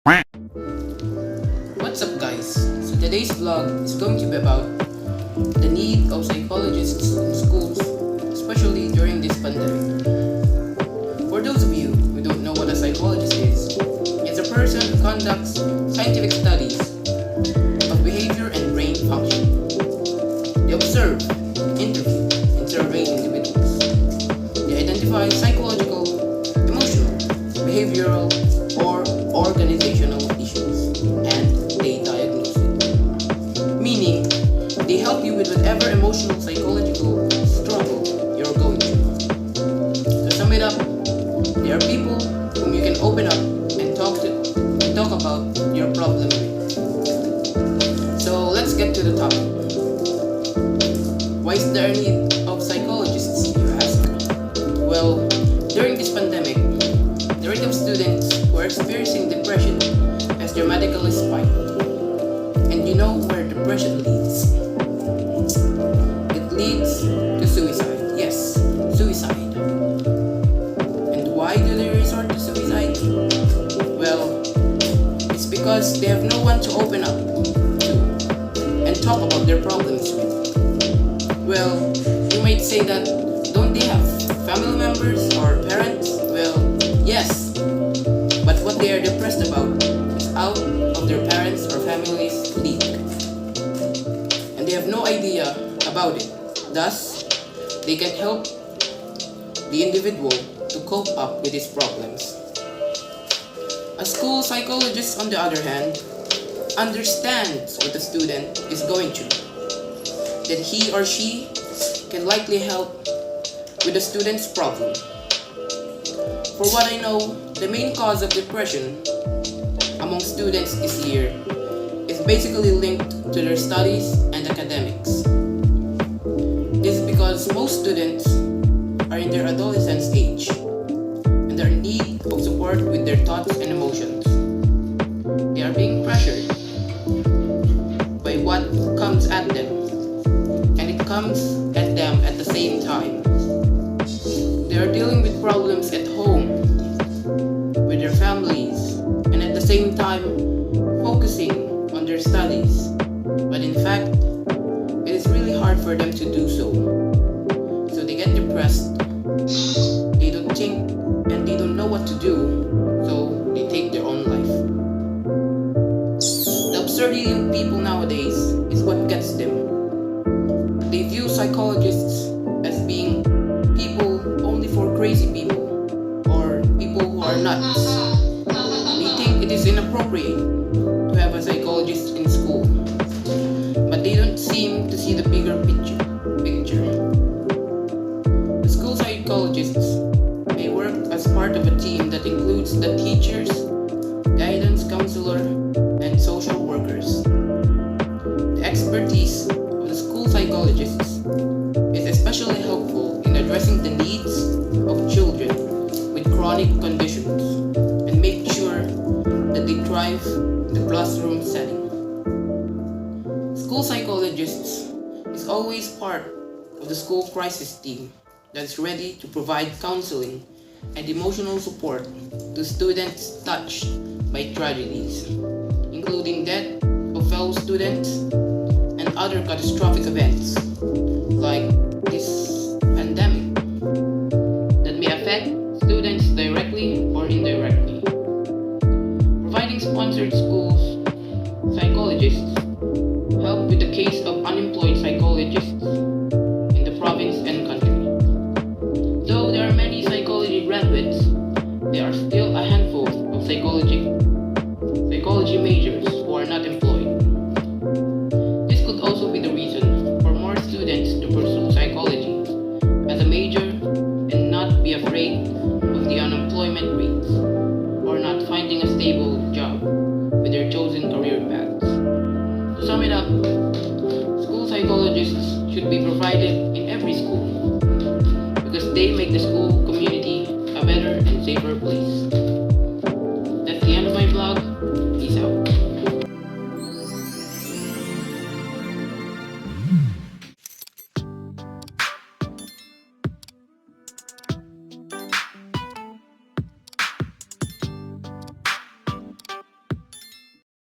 What's up, guys? So today's vlog is going to be about the need of psychologists in schools, especially during this pandemic. For those of you who don't know what a psychologist is, it's a person who conducts scientific studies of behavior and brain function. They observe, interview, and survey individuals. They identify psychological, emotional, behavioral, or organizational issues, and they diagnose it. Meaning, they help you with whatever emotional, psychological struggle you're going through. To sum it up, they are people whom you can open up and talk about your problem with. So let's get to the topic. Why is there a need of psychologists, you ask? Well, during this pandemic, the rate of students who are experiencing depression has dramatically spiked. And you know where depression leads? It leads to suicide. Yes, suicide. And why do they resort to suicide? Well, it's because they have no one to open up to and talk about their problems with. Well, you might say that, don't they have family members or parents? Well, yes, but what they are depressed about is out of their parents' or family's league. And they have no idea about it. Thus, they can help the individual to cope up with his problems. A school psychologist, on the other hand, understands what the student is going through, that he or she can likely help with the student's problem. For what I know, the main cause of depression among students this year is basically linked to their studies and academics. This is because most students are in their adolescence age and are in need of support with their thoughts and emotions. They are being pressured by what comes at them, and it comes at them at the same time. They are dealing with problems at home, with their families, and at the same time focusing on their studies. But in fact, it is really hard for them to do so. So they get depressed, they don't think, and they don't know what to do, so they take their own life. The absurdity of people nowadays is what gets them. They view psychologists as being people only for crazy people or people who are nuts. They think it is inappropriate to have a psychologist in school, but they don't seem to see the bigger picture. The school psychologists may work as part of a team that includes the teachers, guidance counselor, and social workers. The expertise of the school psychologists is especially helpful in addressing the needs of children with chronic conditions and make sure that they thrive in the classroom setting. School psychologists is always part of the school crisis team that is ready to provide counseling and emotional support to students touched by tragedies, including death of fellow students and other catastrophic events like this pandemic that may affect students directly or indirectly. Providing sponsored schools, psychologists help with the case of unemployed psychologists in the province and country. Though there are many psychology graduates, there are still a handful of psychology majors who are not employed. This could also be the reason for more students to pursue psychology as a major and not be afraid of the unemployment rates or not finding a stable job with their chosen career paths. To sum it up, school psychologists should be provided